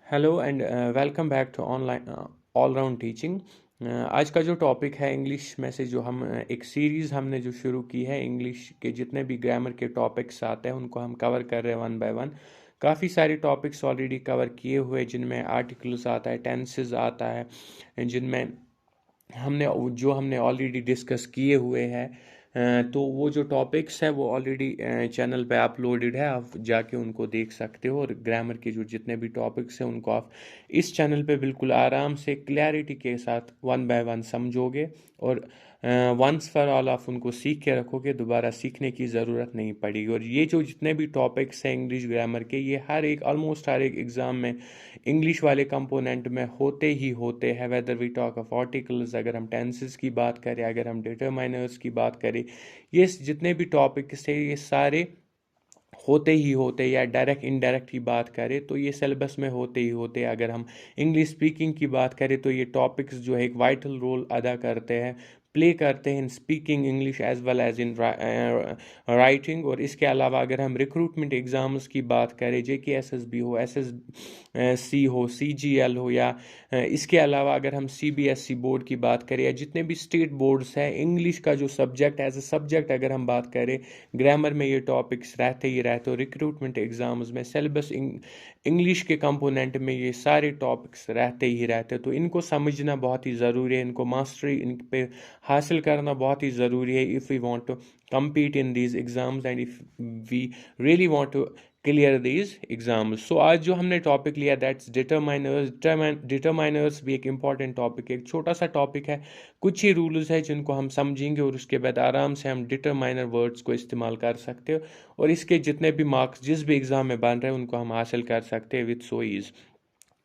Hello and welcome back to online all round teaching. आज का जो टॉपिक है इंग्लिश में से जो हम एक सीरीज़ हमने जो शुरू की है, इंग्लिश के जितने भी ग्रामर के टॉपिक्स आते हैं उनको हम कवर कर रहे हैं वन बाय वन। काफ़ी सारे टॉपिक्स ऑलरेडी कवर किए हुए जिनमें आर्टिकल्स आता है, टेंसेस आता है, जिनमें हमने ऑलरेडी डिस्कस किए हुए हैं। तो वो जो टॉपिक्स है वो ऑलरेडी चैनल पे अपलोडेड है, आप जाके उनको देख सकते हो। और ग्रामर के जो जितने भी टॉपिक्स हैं उनको आप इस चैनल पे बिल्कुल आराम से क्लैरिटी के साथ वन बाय वन समझोगे और वंस फॉर ऑल आप उनको सीख के रखोगे, दोबारा सीखने की ज़रूरत नहीं पड़ेगी। और ये जो जितने भी टॉपिक्स हैं इंग्लिश ग्रामर के, ये ऑलमोस्ट हर एक एग्ज़ाम में इंग्लिश वाले कंपोनेंट में होते ही होते हैं। Whether we talk of articles, अगर हम टेंसेस की बात करें, अगर हम डिटरमाइनर्स की बात करें, ये जितने भी टॉपिक्स हैं ये सारे होते ही होते, या डायरेक्ट इनडायरेक्ट की बात करें तो ये सिलेबस में होते ही होते हैं। अगर हम इंग्लिश स्पीकिंग की बात करें तो ये टॉपिक्स जो है एक वाइटल रोल अदा करते हैं, प्ले करते हैं in speaking English as well as in writing. और इसके अलावा अगर हम रिक्रूटमेंट एग्ज़ाम्स की बात करें, JKSSB हो, SSC हो, CGL हो, या इसके अलावा अगर हम CBSE बोर्ड की बात करें या जितने भी स्टेट बोर्ड्स हैं, इंग्लिश का जो सब्जेक्ट एज ए सब्जेक्ट अगर हम बात करें, ग्रामर में ये टॉपिक्स रहते ही रहते हो। रिक्रूटमेंट एग्ज़ाम्स में सिलेबस इंग्लिश के कंपोनेंट में ये सारे टॉपिक्स रहते ही रहते, तो इनको समझना बहुत ही ज़रूरी है, इनको मास्टरी इन पे हासिल करना बहुत ही ज़रूरी है if we want to compete in these exams and if we really want to clear these exams. So आज जो हमने टॉपिक लिया दैट्स डिटरमाइनर्स। डिटरमाइनर्स भी एक इम्पॉर्टेंट टॉपिक है, एक छोटा सा टॉपिक है, कुछ ही रूल्स है जिनको हम समझेंगे और उसके बाद आराम से हम डिटरमाइनर वर्ड्स को इस्तेमाल कर सकते हो और इसके जितने भी मार्क्स जिस भी एग्ज़ाम में बन रहे हैं उनको हम हासिल कर सकते हैं with so ease.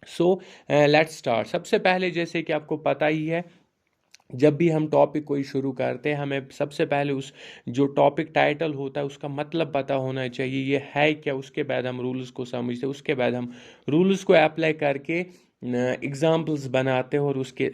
So let's start. सबसे पहले जैसे कि आपको पता ही है, जब भी हम टॉपिक कोई शुरू करते हैं हमें सबसे पहले उस जो टॉपिक टाइटल होता है उसका मतलब पता होना चाहिए, ये है क्या। उसके बाद हम रूल्स को समझते हैं, उसके बाद हम रूल्स को अप्लाई करके एग्जाम्पल्स बनाते हैं और उसके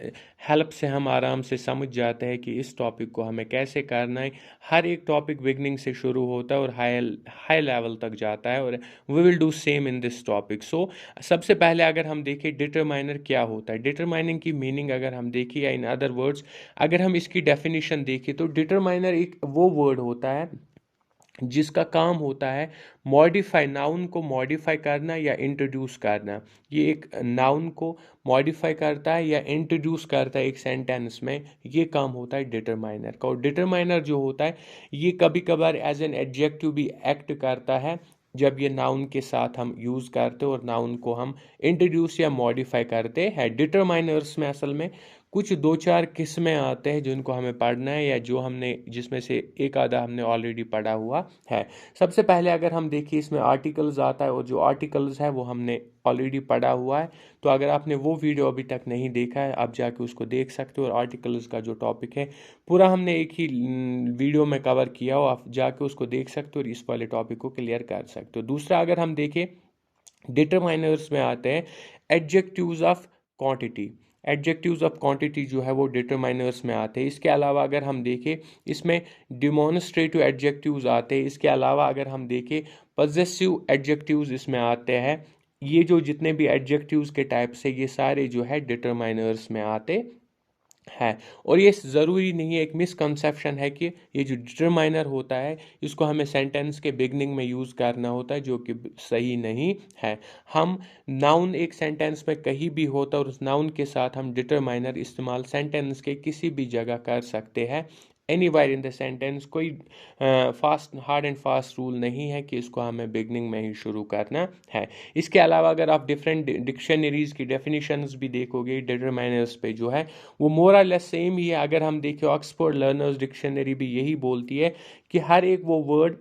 हेल्प से हम आराम से समझ जाते हैं कि इस टॉपिक को हमें कैसे करना है। हर एक टॉपिक बिगनिंग से शुरू होता है और हाई हाई लेवल तक जाता है, और we will do same in this topic. So सबसे पहले अगर हम देखें डिटरमाइनर क्या होता है, डिटरमाइनिंग की मीनिंग अगर हम देखें, या इन अदर वर्ड्स अगर हम इसकी डेफिनेशन देखें, तो डिटरमाइनर एक वो वर्ड होता है जिसका काम होता है मॉडिफाई, नाउन को मॉडिफाई करना या इंट्रोड्यूस करना। ये एक नाउन को मॉडिफाई करता है या इंट्रोड्यूस करता है एक सेंटेंस में, ये काम होता है डिटरमाइनर का। और डिटरमाइनर जो होता है ये कभी कभार एज एन एडजेक्टिव भी एक्ट करता है, जब ये नाउन के साथ हम यूज़ करते हैं और नाउन को हम इंट्रोड्यूस या मॉडिफाई करते हैं। डिटरमाइनर्स में असल में कुछ दो चार किस्में आते हैं जिनको हमें पढ़ना है, या जो हमने जिसमें से एक आधा हमने ऑलरेडी पढ़ा हुआ है। सबसे पहले अगर हम देखिए इसमें आर्टिकल्स आता है, और जो आर्टिकल्स है वो हमने ऑलरेडी पढ़ा हुआ है। तो अगर आपने वो वीडियो अभी तक नहीं देखा है आप जाके उसको देख सकते हो, और आर्टिकल्स का जो टॉपिक है पूरा हमने एक ही वीडियो में कवर किया हो, आप जाके उसको देख सकते हो और इस वाले टॉपिक को क्लियर कर सकते हो। दूसरा अगर हम देखें, डिटरमाइनर्स में आते हैं adjectives of quantity. Adjectives of quantity जो है वो डिटरमाइनर्स में आते हैं। इसके अलावा अगर हम देखें इसमें डिमॉन्स्ट्रेटिव एडजेक्टिव्स आते हैं। इसके अलावा अगर हम देखें पजेसिव एडजेक्टिव्स इसमें आते हैं। ये जो जितने भी एडजेक्टिव्स के टाइप से ये सारे जो है डिटरमाइनर्स में आते है। और ये ज़रूरी नहीं है, एक मिसकंसेप्शन है कि ये जो डिटरमाइनर होता है इसको हमें सेंटेंस के बिगनिंग में यूज़ करना होता है, जो कि सही नहीं है। हम नाउन एक सेंटेंस में कहीं भी होता है और उस नाउन के साथ हम डिटरमाइनर इस्तेमाल सेंटेंस के किसी भी जगह कर सकते हैं, एनीवेयर इन द सेंटेंस। कोई fast hard and fast rule नहीं है कि इसको हमें बिगनिंग में ही शुरू करना है। इसके अलावा अगर आप डिफरेंट डिक्शनरीज की डेफिनेशंस भी देखोगे डिटरमाइनर्स पे जो है वो मोर और लेस सेम ही है। अगर हम देखें ऑक्सफोर्ड लर्नर्स डिक्शनरी भी यही बोलती है कि हर एक वो वर्ड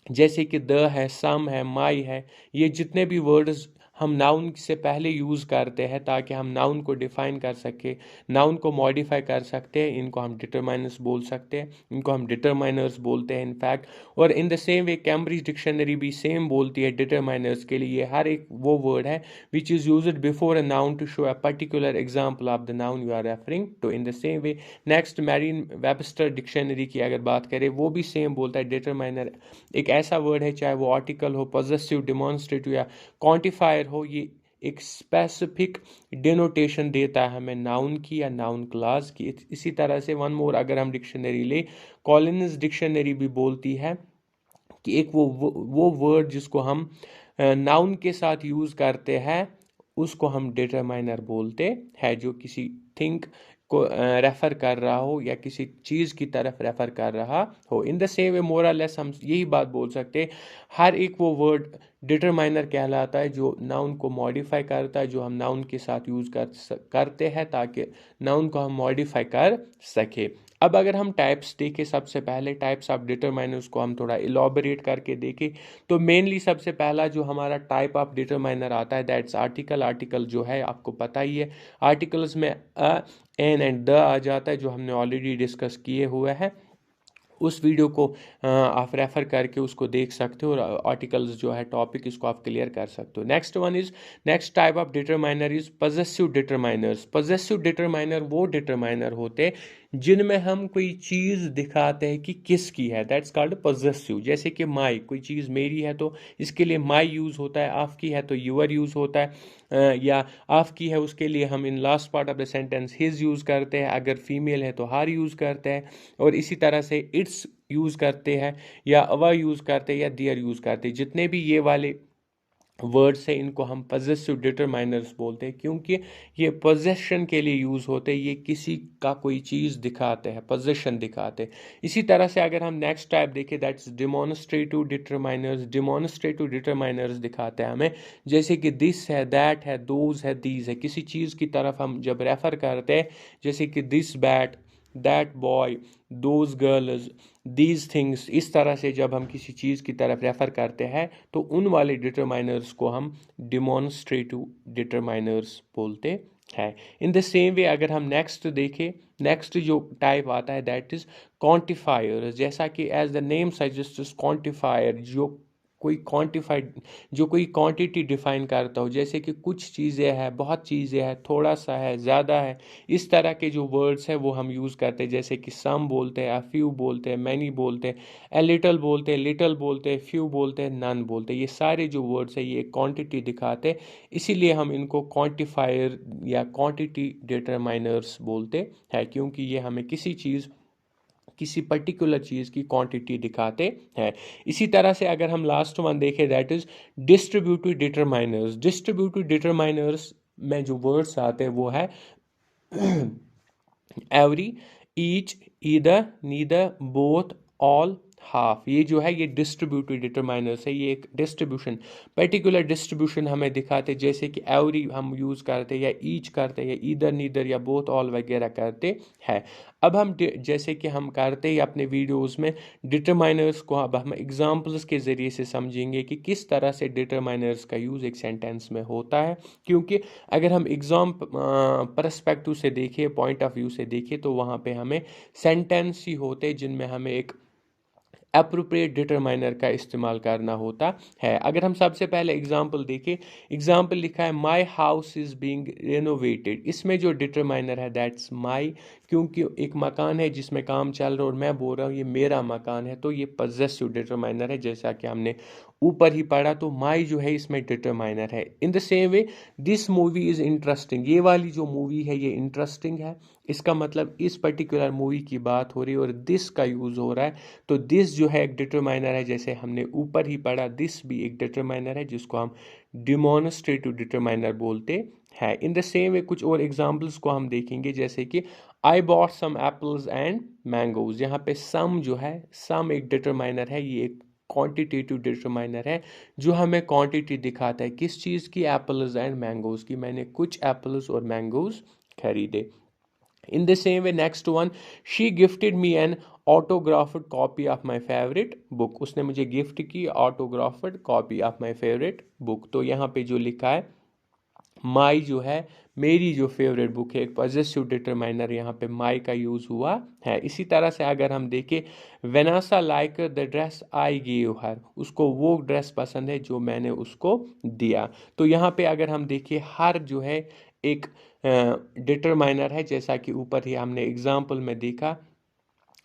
जैसे कि द है, सम है, माई है, ये जितने भी वर्ड्स हम नाउन से पहले यूज़ करते हैं ताकि हम नाउन को डिफाइन कर सके, नाउन को मॉडिफाई कर सकते हैं, इनको हम डिटरमाइनर्स बोल सकते हैं, इनको हम डिटरमाइनर्स बोलते हैं इनफैक्ट। और इन the same way Cambridge dictionary भी सेम बोलती है डिटरमाइनर्स के लिए हर एक वो वर्ड है which is used before a noun to show a particular example of the noun you are referring to. In the same way next Merriam Webster dictionary की अगर बात करें वो भी सेम बोलता है डिटरमाइनर एक ऐसा वर्ड है, चाहे वो आर्टिकल हो, पॉजेसिव, डिमॉन्स्ट्रेटिव या क्वांटिफायर हो, ये एक स्पेसिफिक डिनोटेशन देता है हमें नाउन की या नाउन क्लास की। इसी तरह से वन मोर अगर हम डिक्शनरी ले, कॉलिन्स डिक्शनरी भी बोलती है कि एक वो वर्ड जिसको हम नाउन के साथ यूज़ करते हैं उसको हम डिटरमाइनर बोलते हैं, जो किसी थिंग को रेफर कर रहा हो या किसी चीज़ की तरफ रेफर कर रहा हो। इन द सेम वे मोरलेस हम यही बात बोल सकते हैं, हर एक वो वर्ड डिटरमाइनर कहलाता है जो नाउन को मॉडिफाई करता है, जो हम नाउन के साथ यूज़ करते हैं ताकि नाउन को हम मॉडिफाई कर सके। अब अगर हम टाइप्स देखें, सबसे पहले टाइप्स ऑफ डिटरमाइनर्स को हम थोड़ा इलाबोरेट करके देखें तो मेनली सबसे पहला जो हमारा टाइप ऑफ डिटरमाइनर आता है दैट्स आर्टिकल। आर्टिकल जो है आपको पता ही है, आर्टिकल्स में अ, एन एंड द आ जाता है, जो हमने ऑलरेडी डिस्कस किए हुए हैं। उस वीडियो को आप रेफर करके उसको देख सकते हो और आर्टिकल्स जो है टॉपिक इसको आप क्लियर कर सकते हो। Next type of determiner is possessive determiners. Possessive determiner वो डिटरमाइनर होते हैं जिनमें हम कोई चीज़ दिखाते हैं कि किसकी है, दैट्स कॉल्ड पजेसिव। जैसे कि माई, कोई चीज़ मेरी है तो इसके लिए माई यूज़ होता है, आपकी है तो यूअर यूज़ होता है, या आपकी है उसके लिए हम in last part of the sentence his use करते हैं, अगर फीमेल है तो हार यूज़ करते हैं, और इसी तरह से इट्स यूज़ करते हैं या अवर यूज़ करते हैं या देयर यूज़ करते हैं। जितने भी ये वाले वर्ड्स हैं इनको हम पजेसिव डिटरमाइनर्स बोलते हैं, क्योंकि ये पोजेशन के लिए यूज़ होते हैं, ये किसी का कोई चीज़ दिखाते हैं, पोजेशन दिखाते हैं। इसी तरह से अगर हम नेक्स्ट टाइप देखें that's demonstrative determiners. Demonstrative determiners दिखाते हैं हमें, जैसे कि दिस है, दैट है, दोज है, दीज है, किसी चीज़ की तरफ हम जब रेफर करते हैं, जैसे कि this bat, that boy, those girls, these things, इस तरह से जब हम किसी चीज़ की तरफ रेफर करते हैं तो उन वाले डिटरमाइनर्स को हम डिमॉन्स्ट्रेटिव डिटरमाइनर्स बोलते हैं। इन द सेम वे अगर हम नेक्स्ट देखें, नेक्स्ट जो टाइप आता है दैट इज क्वांटिफायर। जैसा कि as the name suggests, quantifier जो कोई क्वांटिटी डिफाइन करता हो, जैसे कि कुछ चीज़ें हैं, बहुत चीज़ें हैं, थोड़ा सा है, ज़्यादा है, इस तरह के जो वर्ड्स हैं वो हम यूज़ करते हैं। जैसे कि सम बोलते हैं, अ फ्यू बोलते हैं, मैनी बोलते हैं, ए लिटल बोलते हैं, लिटल बोलते हैं, फ्यू बोलते हैं, नन बोलते हैं। ये सारे जो वर्ड्स हैं ये क्वांटिटी दिखाते हैं, इसीलिए हम इनको क्वांटिफायर या क्वांटिटी डिटरमाइनर्स बोलते हैं, क्योंकि ये हमें किसी पर्टिकुलर चीज़ की क्वांटिटी दिखाते हैं। इसी तरह से अगर हम लास्ट वन देखें that is distributive determiners. Distributive determiners में जो वर्ड्स आते हैं वो है every, each, either, neither, both, all, half. ये जो है ये डिस्ट्रीब्यूटिव डिटरमाइनर्स है, ये एक डिस्ट्रीब्यूशन, पर्टिकुलर डिस्ट्रीब्यूशन हमें दिखाते, जैसे कि एवरी हम यूज़ करते या ईच करते या ईदर, नीदर या बोथ, ऑल वगैरह करते हैं। अब हम जैसे कि हम करते हैं अपने वीडियोस में डिटरमाइनर्स को, अब हम एग्जांपल्स के ज़रिए से समझेंगे कि किस तरह से डिटरमाइनर्स का यूज़ एक सेंटेंस में होता है। क्योंकि अगर हम एग्जाम परस्पेक्टिव से देखें, पॉइंट ऑफ व्यू से देखें, तो वहाँ पे हमें सेंटेंस ही होते जिनमें हमें एक अप्रोप्रिएट डिटरमाइनर का इस्तेमाल करना होता है। अगर हम सबसे पहले एग्जाम्पल देखें, एग्जाम्पल लिखा है my house is being renovated. इसमें जो डिटरमाइनर है दैट्स माई, क्योंकि एक मकान है जिसमें काम चल रहा है और मैं बोल रहा हूँ ये मेरा मकान है, तो ये पजेसिव डिटरमाइनर है, जैसा कि हमने ऊपर ही पढ़ा। तो माई जो है इसमें डिटरमाइनर है। इन the same way this movie is interesting. ये वाली जो मूवी है ये इंटरेस्टिंग है, इसका मतलब इस पर्टिकुलर मूवी की बात हो रही है और दिस का यूज़ हो रहा है। तो दिस जो है एक डिटरमाइनर है, जैसे हमने ऊपर ही पढ़ा, दिस भी एक डिटरमाइनर है जिसको हम डिमॉन्स्ट्रेटिव डिटरमाइनर बोलते हैं। इन द सेम वे कुछ और एग्जांपल्स को हम देखेंगे, जैसे कि I bought some apples and mangoes. यहाँ पे सम जो है, सम एक डिटरमाइनर है, ये एक क्वांटिटेटिव डिटरमाइनर है जो हमें क्वांटिटी दिखाता है किस चीज़ की, एप्पल्स एंड मैंगोज की। मैंने कुछ एप्पल्स और मैंगोज खरीदे। In the same way, next one, she gifted me an autographed copy of my favorite book. उसने मुझे गिफ्ट की autographed copy of my favorite book। तो यहाँ पे जो लिखा है माई जो है मेरी जो फेवरेट बुक है, एक पॉजिटिव डिटरमाइनर यहाँ पे माई का यूज़ हुआ है। इसी तरह से अगर हम देखें Vanessa like the dress I give her, उसको वो ड्रेस पसंद है जो मैंने उसको दिया। तो यहाँ पे अगर हम देखें हर जो है एक डिटरमाइनर है, जैसा कि ऊपर ही हमने एग्जाम्पल में देखा,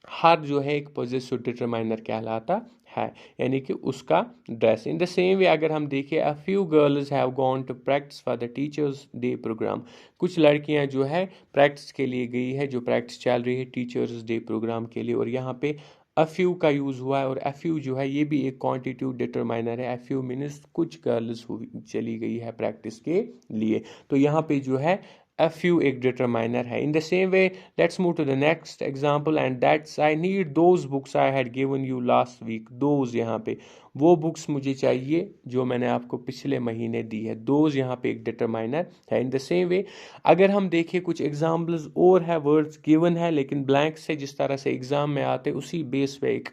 हर जो है एक पॉजिटिव डिटरमाइनर कहलाता है, यानी कि उसका dress. In the same way अगर हम देखें, a few girls have gone to practice for the teachers day programme, कुछ लड़कियां जो है प्रैक्टिस के लिए गई है, जो प्रैक्टिस चल रही है टीचर्स डे प्रोग्राम के लिए, और यहाँ पे अ फ्यू का यूज़ हुआ है। और अ फ्यू जो है ये भी एक क्वांटिटिव डिटरमाइनर है। अ फ्यू मीन्स कुछ गर्ल्स हुई चली गई है प्रैक्टिस के लिए, तो यहाँ पे जो है a few एक determiner है। In the same way, let's move to the next example, and that's I need those books I had given you last week. Those यहाँ पे वो बुक्स मुझे चाहिए जो मैंने आपको पिछले महीने दी है। those यहाँ पे एक determiner है। In the same way, अगर हम देखें कुछ एग्जाम्पल्स और है, वर्ड्स गिवन है लेकिन ब्लैंक से जिस तरह से एग्जाम में आते उसी बेस पे एक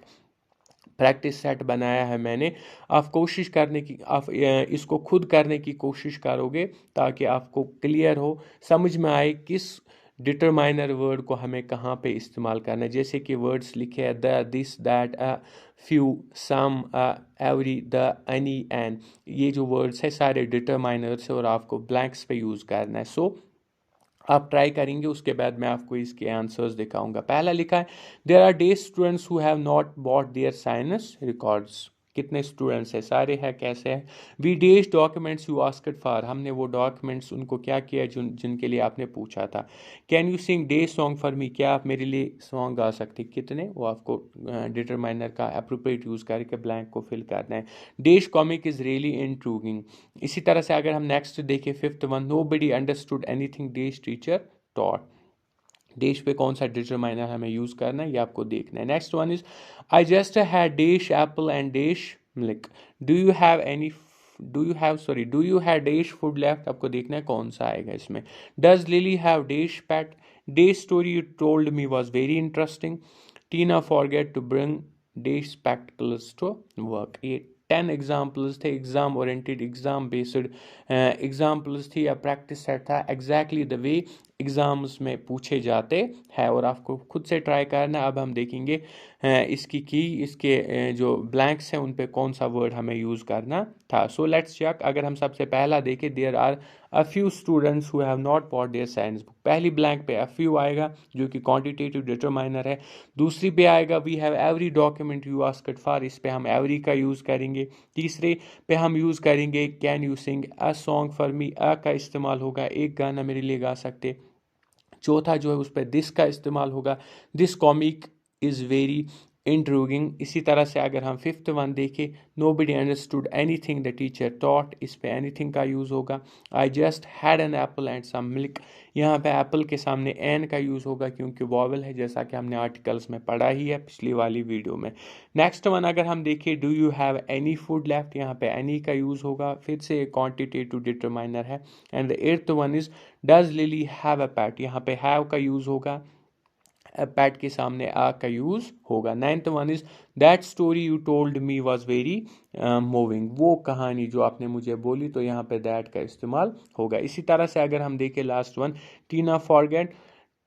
प्रैक्टिस सेट बनाया है मैंने। आप कोशिश करने की, आप इसको खुद करने की कोशिश करोगे ताकि आपको क्लियर हो, समझ में आए किस डिटरमाइनर वर्ड को हमें कहाँ पे इस्तेमाल करना है। जैसे कि वर्ड्स लिखे हैं the, this, that, a, few, some, every, the, any, and, ये जो वर्ड्स है सारे डिटरमाइनर्स है और आपको ब्लैंक्स पे यूज़ करना है। सो आप ट्राई करेंगे, उसके बाद मैं आपको इसके आंसर्स दिखाऊंगा। पहला लिखा है, there are the students who have not bought their science records. कितने स्टूडेंट्स हैं? सारे हैं। कैसे हैं? We these documents you asked for, हमने वो डॉक्यूमेंट्स उनको क्या किया जिनके लिए आपने पूछा था। Can you Singh day song for मी, क्या आप मेरे लिए सॉन्ग गा सकते? कितने, वो आपको डिटरमाइनर का अप्रोप्रिएट यूज़ करके ब्लैंक को फिल करना है। Dash comic is really intriguing. इसी तरह से अगर हम नेक्स्ट देखें, fifth one, nobody understood anything dash teacher taught. Dash पे कौन सा डिटरमाइनर हमें यूज करना है ये आपको देखना है। Next one is, I just had dash apple and dash milk. Do you have any, do you have dash food left, आपको देखना है कौन सा आएगा इसमें। Does Lily have dash pet, the story you told me was very interesting, Tina forget to bring dash spectacles to work. ये 10 examples थे, exam oriented, exam based examples थी या प्रैक्टिस सेट था, एग्जैक्टली द वे एग्जाम्स में पूछे जाते हैं, और आपको खुद से ट्राई करना। अब हम देखेंगे इसकी की, इसके जो ब्लैंक्स हैं उन पे कौन सा वर्ड हमें यूज़ करना था। So let's check. अगर हम सबसे पहला देखें, there are a few students who have not bought their science book, पहली ब्लैंक पे अ फ्यू आएगा जो कि क्वांटिटेटिव डिटरमाइनर है। दूसरी पे आएगा we have every document you asked for, इस पे हम एवरी का यूज़ करेंगे। तीसरे पे हम यूज़ करेंगे can you sing a song for me, a का इस्तेमाल होगा, एक गाना मेरे लिए गा सकते। चौथा जो है उस पर दिस का इस्तेमाल होगा, this comic is very intriguing. इसी तरह से अगर हम फिफ्थ वन देखें, nobody understood anything the teacher taught, इस पे एनीथिंग का यूज़ होगा। I just had an apple and some milk, यहाँ पे एप्पल के सामने एन का यूज़ होगा क्योंकि वॉवल है, जैसा कि हमने आर्टिकल्स में पढ़ा ही है पिछली वाली वीडियो में। नेक्स्ट वन अगर हम देखें, do you have any food left, यहाँ पे एनी का यूज़ होगा, फिर से एक क्वांटिटेटिव डिटरमाइनर है। And the eighth one is, does Lily have a PAT, यहाँ पे हैव का यूज़ होगा, पैट के सामने आ का यूज़ होगा। Ninth one is, that story you told me was very moving, वो कहानी जो आपने मुझे बोली, तो यहाँ पे दैट का इस्तेमाल होगा। इसी तरह से अगर हम देखें last one, Tina forget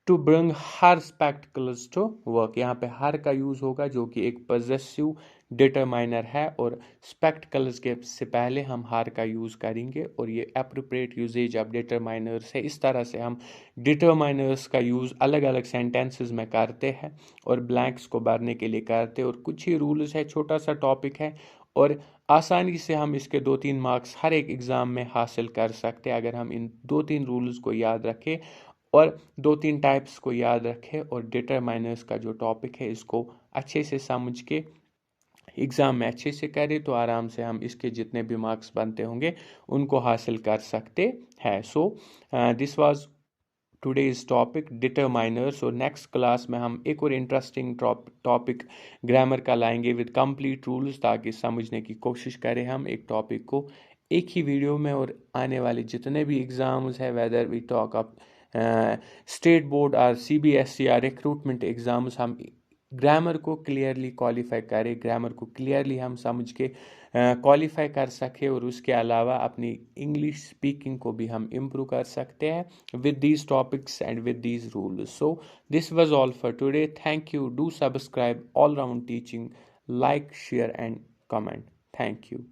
to bring her spectacles to work, यहाँ पे हर का यूज़ होगा जो कि एक पॉजेसिव डिटरमाइनर है, और स्पेक्टिकल्स के से पहले हम हर का यूज़ करेंगे, और ये अप्रोप्रिएट यूजेज ऑफ डिटरमाइनर्स है। इस तरह से हम डिटरमाइनर्स का यूज़ अलग अलग सेंटेंसेस में करते हैं और ब्लैंक्स को भरने के लिए करते हैं, और कुछ ही रूल्स है, छोटा सा टॉपिक है, और आसानी से हम इसके 2-3 मार्क्स हर एक एग्ज़ाम में हासिल कर सकते हैं अगर हम इन 2-3 रूल्स को याद रखें और 2-3 टाइप्स को याद रखें, और डिटरमाइनर्स का जो टॉपिक है इसको अच्छे से समझ के एग्ज़ाम में अच्छे से करें, तो आराम से हम इसके जितने भी मार्क्स बनते होंगे उनको हासिल कर सकते हैं। So this was today's topic determiners, और नेक्स्ट क्लास में हम एक और इंटरेस्टिंग टॉपिक ग्रामर का लाएंगे विद कंप्लीट रूल्स, ताकि समझने की कोशिश करें हम एक टॉपिक को एक ही वीडियो में। और आने वाले जितने भी एग्ज़ाम्स हैं, whether we talk of state board और CBSE या रिक्रूटमेंट एग्ज़ाम्स, हम ग्रामर को क्लियरली क्वालिफाई करें, ग्रामर को क्लियरली हम समझ के क्वालिफाई कर सके, और उसके अलावा अपनी इंग्लिश स्पीकिंग को भी हम इम्प्रूव कर सकते हैं with these topics and with these rules. So this was all for today, thank you, do subscribe all round teaching, like, share and comment, thank you.